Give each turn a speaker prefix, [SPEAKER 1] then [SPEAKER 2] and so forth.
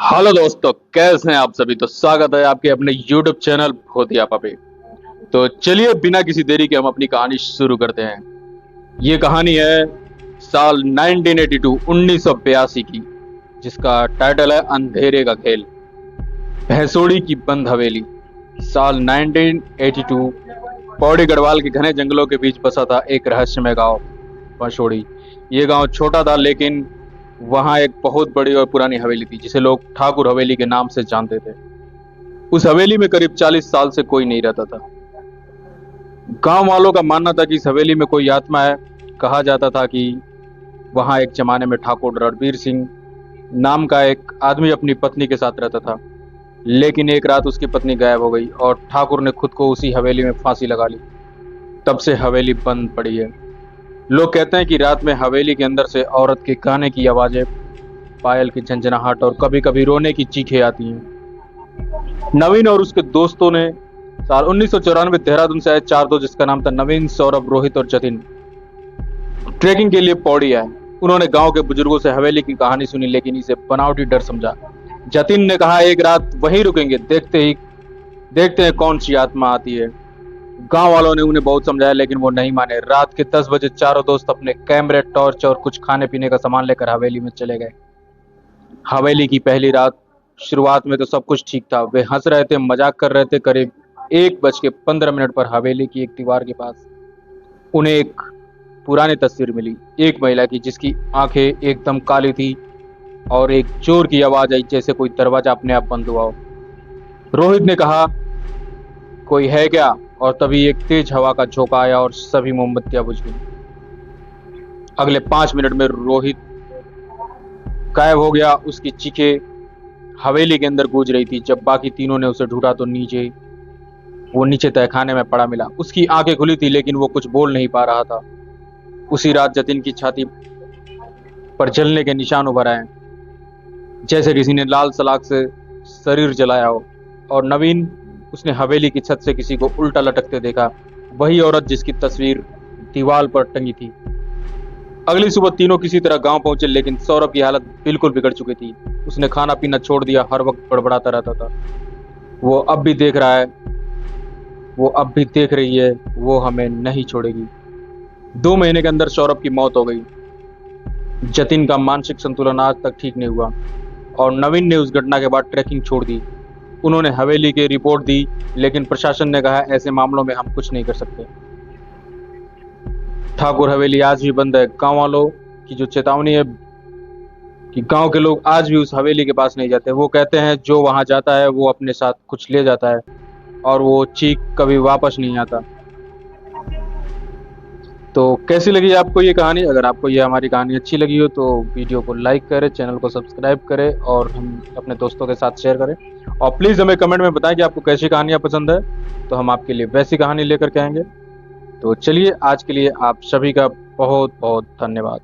[SPEAKER 1] Hello दोस्तों, कैसे हैं आप सभी। तो स्वागत है आपके अपने YouTube चैनल भूतियापा पे। तो चलिए बिना किसी देरी के हम अपनी कहानी शुरू करते हैं। ये कहानी है साल 1982 1982 की, जिसका टाइटल है अंधेरे का खेल। भैंसोड़ी की बंद हवेली। साल 1982 पौड़ी गढ़वाल के घने जंगलों के बीच बसा था एक रहस्यमय गांव भैंसोड़ी। ये गांव छोटा था, लेकिन वहां एक बहुत बड़ी और पुरानी हवेली थी, जिसे लोग ठाकुर हवेली के नाम से जानते थे। उस हवेली में करीब 40 साल से कोई नहीं रहता था। गांव वालों का मानना था कि इस हवेली में कोई आत्मा है। कहा जाता था कि वहां एक जमाने में ठाकुर रणबीर सिंह नाम का एक आदमी अपनी पत्नी के साथ रहता था, लेकिन एक रात उसकी पत्नी गायब हो गई और ठाकुर ने खुद को उसी हवेली में फांसी लगा ली। तब से हवेली बंद पड़ी है। लोग कहते हैं कि रात में हवेली के अंदर से औरत के गाने की आवाजें, पायल की झंझनाहट और कभी कभी रोने की चीखें आती हैं। नवीन और उसके दोस्तों ने साल 1994 देहरादून से आए 4 दोस्त, जिसका नाम था नवीन, सौरभ, रोहित और जतिन, ट्रैकिंग के लिए पौड़ी आए। उन्होंने गांव के बुजुर्गों से हवेली की कहानी सुनी, लेकिन इसे बनावटी डर समझा। जतिन ने कहा, एक रात वहीं रुकेंगे, देखते हैं कौन सी आत्मा आती है। गांव वालों ने उन्हें बहुत समझाया, लेकिन वो नहीं माने। रात के 10 बजे चारों दोस्त अपने कैमरे, टॉर्च और कुछ खाने पीने का सामान लेकर हवेली में चले गए। हवेली की पहली रात, शुरुआत में तो सब कुछ ठीक था। वे हंस रहे थे, मजाक कर रहे थे। करीब 1:15 पर हवेली की एक दीवार के पास उन्हें एक पुरानी तस्वीर मिली, एक महिला की, जिसकी आंखें एकदम काली थी और एक जोर की आवाज आई, जैसे कोई दरवाजा अपने आप बंद हुआ हो। रोहित ने कहा, कोई है क्या? और तभी एक तेज हवा का झोंका आया और सभी मोमबत्तियां बुझ गई। अगले 5 मिनट में रोहित गायब हो गया। उसकी चीखें हवेली के अंदर गूंज रही थी। जब बाकी तीनों ने उसे ढूंढा तो नीचे तहखाने में पड़ा मिला। उसकी आंखें खुली थी, लेकिन वो कुछ बोल नहीं पा रहा था। उसी रात जतिन की छाती पर जलने के निशान उभर आए, जैसे किसी ने लाल सलाख से शरीर जलाया हो। और नवीन, उसने हवेली की छत से किसी को उल्टा लटकते देखा, वही औरत जिसकी तस्वीर दीवार पर टंगी थी। अगली सुबह तीनों किसी तरह गांव पहुंचे, लेकिन सौरभ की हालत बिल्कुल बिगड़ चुकी थी। उसने खाना पीना छोड़ दिया, हर वक्त बड़बड़ाता रहता था। वो अब भी देख रहा है, वो अब भी देख रही है, वो हमें नहीं छोड़ेगी। 2 महीने के अंदर सौरभ की मौत हो गई। जतिन का मानसिक संतुलन आज तक ठीक नहीं हुआ और नवीन ने उस घटना के बाद ट्रैकिंग छोड़ दी। उन्होंने हवेली की रिपोर्ट दी, लेकिन प्रशासन ने कहा, ऐसे मामलों में हम कुछ नहीं कर सकते। ठाकुर हवेली आज भी बंद है। गांव वालों की जो चेतावनी है कि गांव के लोग आज भी उस हवेली के पास नहीं जाते। वो कहते हैं जो वहां जाता है वो अपने साथ कुछ ले जाता है और वो चीख कभी वापस नहीं आता। तो कैसी लगी आपको ये कहानी? अगर आपको ये हमारी कहानी अच्छी लगी हो तो वीडियो को लाइक करें, चैनल को सब्सक्राइब करें और हम अपने दोस्तों के साथ शेयर करें। और प्लीज़ हमें कमेंट में बताएं कि आपको कैसी कहानियाँ पसंद है, तो हम आपके लिए वैसी कहानी लेकर के आएंगे। तो चलिए, आज के लिए आप सभी का बहुत बहुत धन्यवाद।